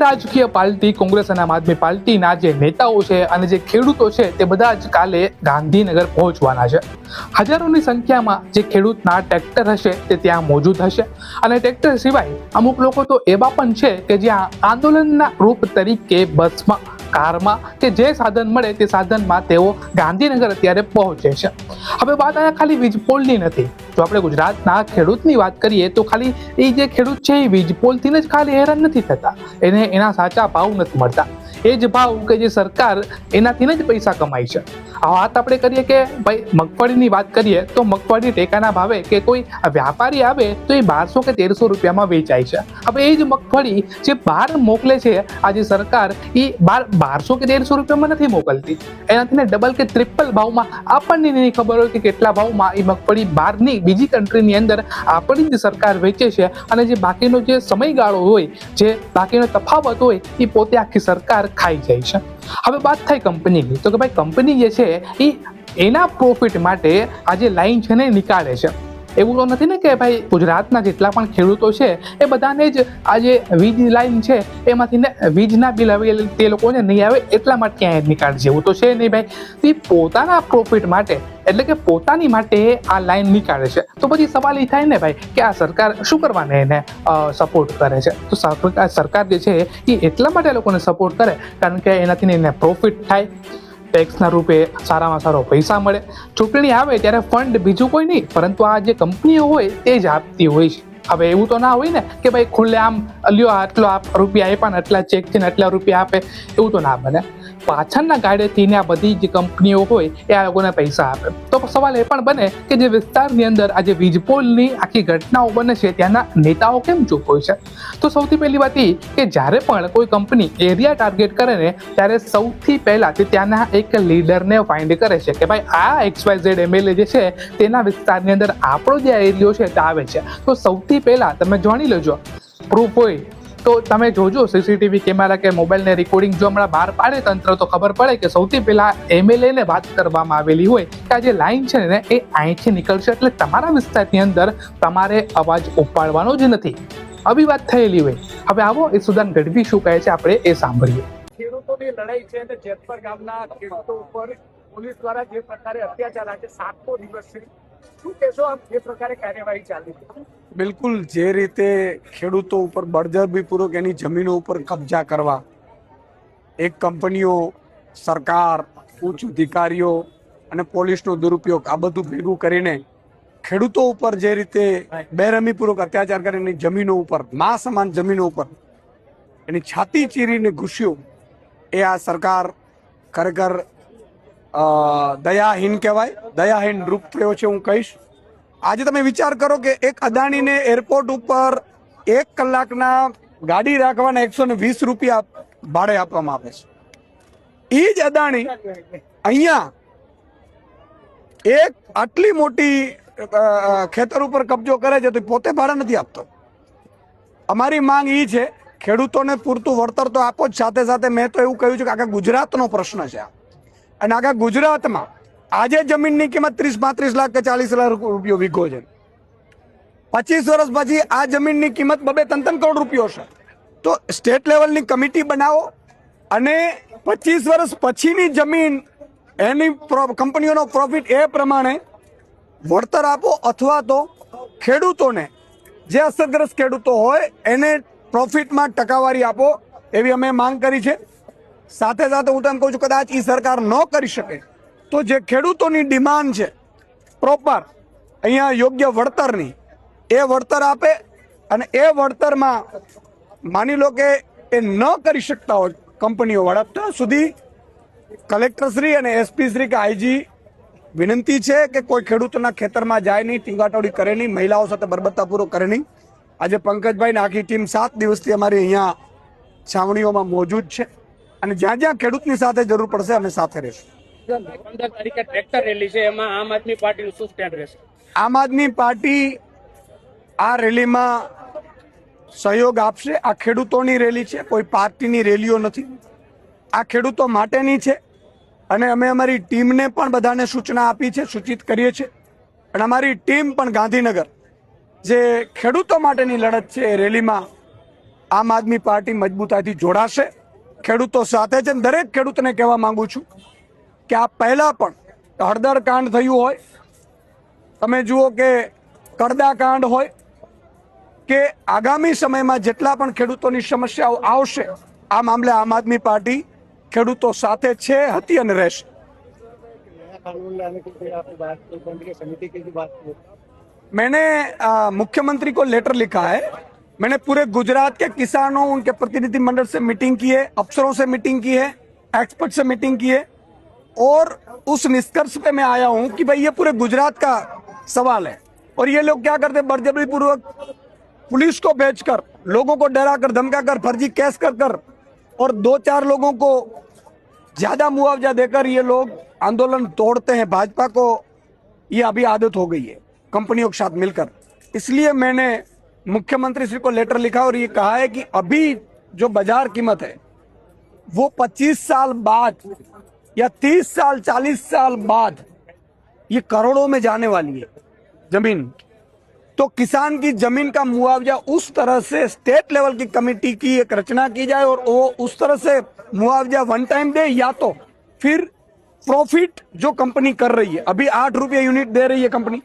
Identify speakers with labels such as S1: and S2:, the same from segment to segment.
S1: રાજકીય પાર્ટી કોંગ્રેસ અને આમ આદમી પાર્ટીના જે નેતાઓ છે અને જે ખેડૂતો છે તે બધા જ કાલે ગાંધીનગર પહોંચવાના છે. હજારોની સંખ્યામાં જે ખેડૂતના ટ્રેક્ટર હશે તે ત્યાં મોજૂદ હશે અને ટ્રેક્ટર સિવાય અમુક લોકો તો એવા પણ છે કે જ્યાં આંદોલનના રૂપ તરીકે બસમાં, કારમાં કે જે સાધન મળે તે સાધનમાં તેઓ ગાંધીનગર અત્યારે પહોંચે છે. હવે વાત અહીંયા ખાલી વીજપોલની નથી. જો આપણે ગુજરાતના ખેડૂતની વાત કરીએ તો ખાલી એ જે ખેડૂત છે એ વીજપોલથી જ ખાલી હેરાન નથી થતા, એને એના સાચા ભાવ નથી મળતા. એ જ ભાવ કે જે સરકાર એનાથી જ પૈસા કમાય છે. આ વાત આપણે કરીએ કે ભાઈ મગફળીની વાત કરીએ તો મગફળી ટેકાના ભાવે કે કોઈ વ્યાપારી આવે તો એ 1200 કે 1300 રૂપિયામાં વેચાય છે. હવે એ જ મગફળી જે બહાર મોકલે છે આજે સરકાર એ 1200 કે 1300 રૂપિયામાં નથી મોકલતી, એનાથી ડબલ કે ટ્રિપલ ભાવમાં આપણને નહીં ખબર હોય કે કેટલા ભાવમાં એ મગફળી બહારની બીજી કન્ટ્રીની અંદર આપણી જ સરકાર વેચે છે અને જે બાકીનો જે સમયગાળો હોય, જે બાકીનો તફાવત હોય એ પોતે આખી સરકાર ખાઈ જાય છે. હવે વાત થાય કંપનીની, તો કે ભાઈ કંપની જે છે એ એના પ્રોફિટ માટે આ જે લાઈન છે ને નીકાળે છે. એવું તો નથી ને કે ભાઈ ગુજરાતના જેટલા પણ ખેડૂતો છે એ બધાને જ આ જે વીજ લાઈન છે એમાંથી ને વીજના બિલ આવે તે લોકોને નહીં આવે એટલા માટે ક્યાંય નીકાળશે, એવું તો છે નહીં ભાઈ. તે પોતાના પ્રોફિટ માટે એટલે કે પોતાની માટે આ લાઈન નીકાળે છે. તો પછી સવાલ એ થાય ને ભાઈ કે આ સરકાર શું કરવાને એને સપોર્ટ કરે છે? તો સરકાર જે છે એ એટલા માટે લોકોને સપોર્ટ કરે કારણ કે એનાથી એને પ્રોફિટ થાય, ટેક્સના રૂપે સારામાં સારો પૈસા મળે. ચૂંટણી આવે ત્યારે ફંડ બીજું કોઈ નહીં પરંતુ આ જે કંપનીઓ હોય તે જ આપતી હોય છે. હવે એવું તો ના હોય ને કે ભાઈ ખુલ્લે આમ લ્યો આટલો રૂપિયા આપ્યા ને આટલા ચેક છે ને આટલા રૂપિયા આપે, એવું તો ના બને. પાછળના ગાડેથી ને આ બધી જે કંપનીઓ હોય એ આ લોકોને પૈસા આપે. તો સવાલ એ પણ બને કે જે વિસ્તારની અંદર આ જે વીજપોલની આખી ઘટનાઓ બને છે ત્યાંના નેતાઓ કેમ ચૂપ હોય છે? તો સૌથી પહેલી વાત એ કે જ્યારે પણ કોઈ કંપની એરિયા ટાર્ગેટ કરે ને ત્યારે સૌથી પહેલા તે ત્યાંના એક લીડરને ફાઇન્ડ કરે છે કે ભાઈ આ XYZ MLA જે છે તેના વિસ્તારની અંદર આપણો જે એરિયો છે તે આવે છે. તો સૌથી પહેલા તમે જાણી લેજો, પ્રૂફ હોય તો તમે જોજો સીસીટીવી કેમેરા કે મોબાઈલને રેકોર્ડિંગ જો હમણાં બહાર પાડે તંત્ર તો ખબર પડે કે સૌથી પહેલા MLA ને વાત કરવામાં આવેલી હોય કે આ જે લાઈન છે ને એ અહીંથી નીકળશે એટલે તમારા વિસ્તારની અંદર તમારે અવાજ ઉપાડવાનો જ નથી. આવી વાત થયેલી હોય. હવે આવો એ સુદાન ગઢવી શું કહે છે આપણે એ સાંભળીએ.
S2: ખેડૂતોની લડાઈ છે અને જેતપર ગામના ખેડૂતો ઉપર પોલીસ દ્વારા જે પ્રકારે અત્યાચાર આજે 7મો દિવસ છે, શું કહેશો આપ જે પ્રકારે કાર્યવાહી ચાલી?
S3: બિલકુલ, જે રીતે ખેડૂતો ઉપર બળજબરીપૂર્વક એની જમીનો ઉપર કબજા કરવા, એક કંપનીઓ, સરકાર, ઉચ્ચ અધિકારીઓ અને પોલીસનો દુરુપયોગ આ બધું ભેગું કરીને ખેડૂતો ઉપર જે રીતે બેરહમીપૂર્વક અત્યાચાર કરીને જમીનો ઉપર, મા સમાન જમીનો ઉપર એની છાતી ચીરીને ઘૂસ્યો, એ આ સરકાર ખરેખર દયાહીન કહેવાય, દયાહીન રૂપ થયો છે હું કહીશ. આજે તમે વિચાર કરો કે એક અદાણીને એરપોર્ટ ઉપર 1 કલાકના ગાડી રાખવાના 120 રૂપિયા ભાડે આપવામાં આવે છે. એ જ અદાણી અહીંયા એક આટલી મોટી ખેતર ઉપર કબજો કરે છે તો પોતે ભાડે નથી આપતો. અમારી માંગ એ છે ખેડૂતોને પૂરતું વળતર તો આપો જ, સાથે સાથે મેં તો એવું કહ્યું છે કે આખા ગુજરાતનો પ્રશ્ન છે અને આખા ગુજરાતમાં આજે જમીનની કિંમત 30-35 લાખ કે 40 લાખ રૂપિયો વીઘો છે. 25 વર્ષ પછી આ જમીનની કિંમત 2-3 કરોડ રૂપિયો છે. તો સ્ટેટ લેવલની કમિટી બનાવો અને 25 વર્ષ પછીની જમીન એની કંપનીઓનો પ્રોફિટ એ પ્રમાણે વળતર આપો અથવા તો ખેડૂતોને, જે અસરગ્રસ્ત ખેડૂતો હોય એને પ્રોફિટમાં ટકાવારી આપો, એવી અમે માંગ કરી છે. સાથે સાથે હું તમને કહું છું કદાચ એ સરકાર ન કરી શકે તો જે ખેડૂતોની ડિમાન્ડ છે પ્રોપર અહીંયા યોગ્ય વળતરની, એ વળતર આપે અને એ વળતરમાં માની લો કે એ ન કરી શકતા હોય કંપનીઓવાળા, ત્યાં સુધી કલેક્ટરશ્રી અને એસપીશ્રી કે આઈજી વિનંતી છે કે કોઈ ખેડૂતોના ખેતરમાં જાય નહીં, ટીંગાટોળી કરે નહીં, મહિલાઓ સાથે બરબત્તાપૂર્વક કરે નહીં. આજે પંકજભાઈ આખી ટીમ 7 દિવસથી અમારી અહીંયા છાવણીઓમાં મોજૂદ છે અને જ્યાં જ્યાં ખેડૂતની સાથે જરૂર પડશે અમે સાથે રહીશું.
S2: 15 તારીખે ટ્રેક્ટર રેલી છે, એમાં આમ આદમી પાર્ટીનું શું સ્ટેન્ડ રહેશે?
S3: આમ આદમી પાર્ટી આ રેલીમાં સહયોગ આપશે. આ ખેડૂતોની રેલી છે, કોઈ પાર્ટીની રેલીઓ નથી. આ ખેડૂતો માટેની છે અને અમે અમારી ટીમને પણ બધાને સૂચના આપી છે, સૂચિત કરીએ છીએ અને અમારી ટીમ પણ ગાંધીનગર જે ખેડૂતો માટેની લડત છે એ રેલીમાં આમ આદમી પાર્ટી મજબૂતાઈથી જોડાશે, ખેડૂતો સાથે છે. દરેક ખેડૂતને કહેવા માંગુ છું કે આ પહેલા પણ હળદર કાંડ થયું હોય, તમે જુઓ કે કડદા કાંડ હોય, કે આગામી સમયમાં જેટલા પણ ખેડૂતોની સમસ્યાઓ આવશે, આ મામલે આમ આદમી પાર્ટી ખેડૂતો સાથે છે, હતી અને રહેશે.
S2: कानून लाने के लिए आपने बात की, केंद्रीय समिति की भी बात की.
S3: मैंने मुख्यमंत्री को लेटर लिखा है. मैंने पूरे गुजरात के किसानों, उनके प्रतिनिधि मंडल से मीटिंग की है, अफसरों से मीटिंग की है, एक्सपर्ट से मीटिंग की है, और उस निष्कर्ष पे मैं आया हूं कि भाई ये पूरे गुजरात का सवाल है. और ये लोग क्या करते, बर्जबरी पूर्वक पुलिस को भेजकर, लोगों को डराकर धमकाकर, फर्जी केस कर और 2-4 लोगों को ज्यादा मुआवजा देकर ये लोग आंदोलन तोड़ते हैं. भाजपा को ये अभी आदत हो गई है कंपनियों के साथ मिलकर. इसलिए मैंने मुख्यमंत्री श्री को लेटर लिखा और ये कहा है कि अभी जो बाजार कीमत है वो 25 साल बाद या 30 साल 40 साल बाद ये करोड़ों में जाने वाली है जमीन. तो किसान की जमीन का मुआवजा उस तरह से स्टेट लेवल की कमेटी की एक रचना की जाए और वो उस तरह से मुआवजा वन टाइम दे, या तो फिर प्रॉफिट जो कंपनी कर रही है, अभी 8 रुपये यूनिट दे रही है कंपनी,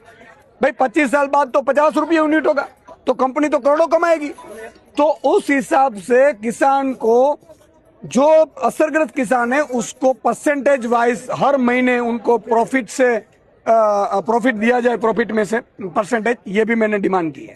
S3: भाई 25 साल बाद तो 50 रुपये यूनिट होगा, तो कंपनी तो करोड़ों कमाएगी. तो उस हिसाब से किसान को, जो असरग्रस्त किसान है उसको परसेंटेज वाइज हर महीने उनको प्रॉफिट से प्रॉफिट दिया जाए, प्रॉफिट में से परसेंटेज, ये भी मैंने डिमांड की है.